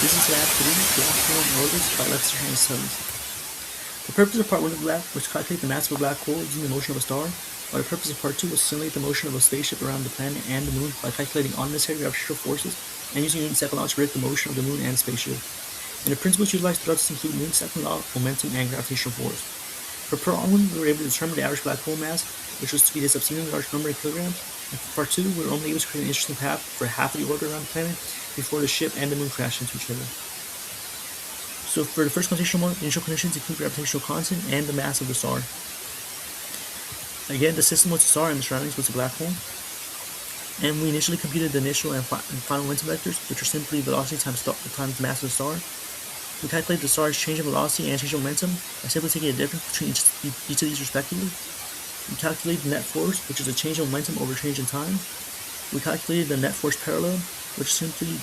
This is Lab 3, Black Hole Orbits by Lester Hans Suns. The purpose of Part 1 of the lab was to calculate the mass of a black hole using the motion of a star, while the purpose of Part 2 was to simulate the motion of a spaceship around the planet and the moon by calculating unnecessary gravitational forces and using Newton's second law to predict the motion of the moon and spaceship. And the principles utilized throughout this include Newton's second law, momentum, and gravitational force. For Part 1, we were able to determine the average black hole mass, which was to be this obscenely large number in kilograms, and for Part 2, we were only able to create an interesting path for half of the orbit around the planet before the ship and the moon crashed into each other. So for the first computational mode, initial conditions include gravitational constant and the mass of the star. Again, the system was a star and the surroundings was a black hole. And we initially computed the initial and final momentum vectors, which are simply velocity times the mass of the star. We calculated the star's change in velocity and change in momentum by simply taking a difference between each of these respectively. We calculated the net force, which is a change in momentum over change in time. We calculated the net force parallel, which is simply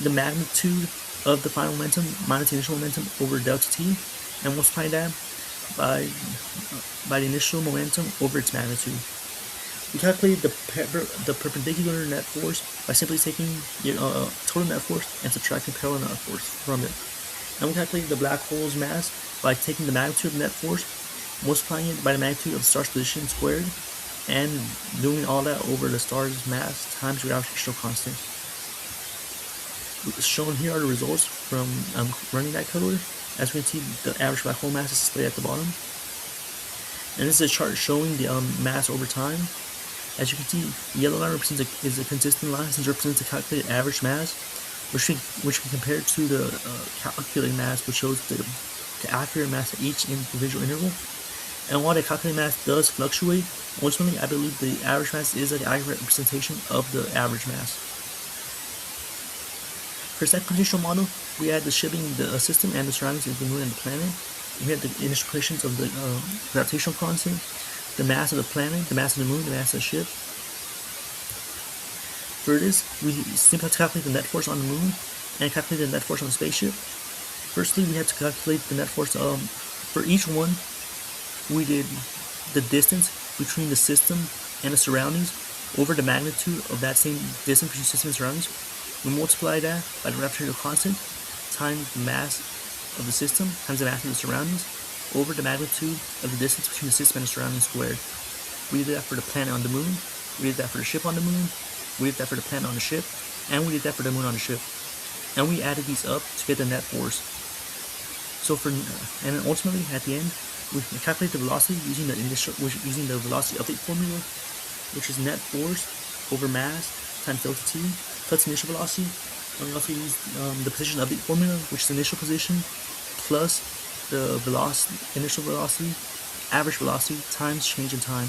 the magnitude of the final momentum minus the initial momentum over delta t, and multiplying that by the initial momentum over its magnitude. We calculated the perpendicular net force by simply taking total net force and subtracting parallel net force from it. And we calculated the black hole's mass by taking the magnitude of the net force, multiplying it by the magnitude of the star's position squared, and doing all that over the star's mass times gravitational constant. Shown here are the results from running that code. As we can see, the average black hole mass is displayed at the bottom. And this is a chart showing the mass over time. As you can see, the yellow line is a consistent line since it represents the calculated average mass, which can compare to the calculated mass, which shows the accurate mass at each individual interval. And while the calculated mass does fluctuate, ultimately I believe the average mass is an accurate representation of the average mass. For the second computational model, we had the shipping the system and the surroundings of the moon and the planet. We had the initial conditions of the gravitational constant, the mass of the planet, the mass of the moon, the mass of the ship. For this, we simply have to calculate the net force on the moon and calculate the net force on the spaceship. Firstly, we had to calculate the net force for each one. We did the distance between the system and the surroundings over the magnitude of that same distance between system and surroundings. We multiply that by the gravitational constant times the mass of the system times the mass of the surroundings over the magnitude of the distance between the system and the surroundings squared. We did that for the planet on the moon, we did that for the ship on the moon, we did that for the planet on the ship, and we did that for the moon on the ship. And we added these up to get the net force. And then ultimately at the end, we calculate the velocity using the velocity update formula, which is net force over mass times delta t plus initial velocity. And we also use the position update formula, which is initial position plus the initial velocity, average velocity times change in time.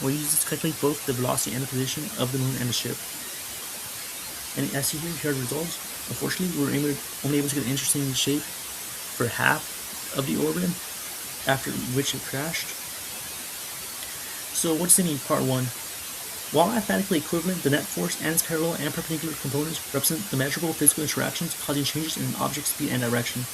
We use this to calculate both the velocity and the position of the moon and the ship. And as you hear the results, unfortunately we were only able to get an interesting shape for half of the orbit, after which it crashed. So what's in part 1? While mathematically equivalent, the net force and its parallel and perpendicular components represent the measurable physical interactions causing changes in an object's speed and direction,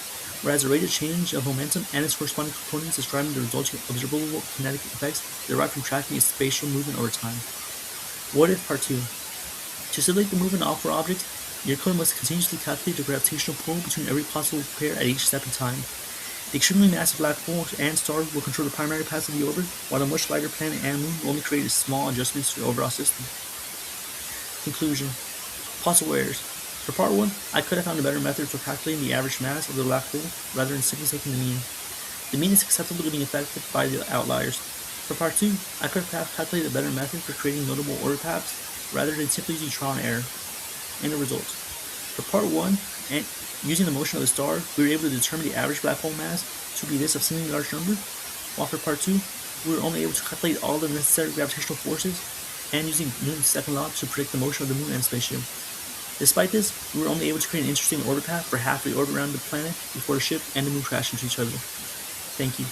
whereas the rate of change of momentum and its corresponding components describing the resulting observable kinetic effects derived from tracking its spatial movement over time. What if part 2? To simulate the movement of all 4 objects, your code must continuously calculate the gravitational pull between every possible pair at each step in time. The extremely massive black hole and star will control the primary paths of the orbit, while the much lighter planet and moon will only create small adjustments to the overall system. Conclusion. Possible errors. For part 1, I could have found a better method for calculating the average mass of the black hole rather than simply taking the mean. The mean is acceptable to being affected by the outliers. For part 2, I could have calculated a better method for creating notable order paths rather than simply using trial and error. And the results. For part 1, and using the motion of the star, we were able to determine the average black hole mass to be this obscenely large number, while for part 2, we were only able to calculate all the necessary gravitational forces and using Newton's second law to predict the motion of the moon and spaceship. Despite this, we were only able to create an interesting orbit path for half the orbit around the planet before the ship and the moon crashed into each other. Thank you.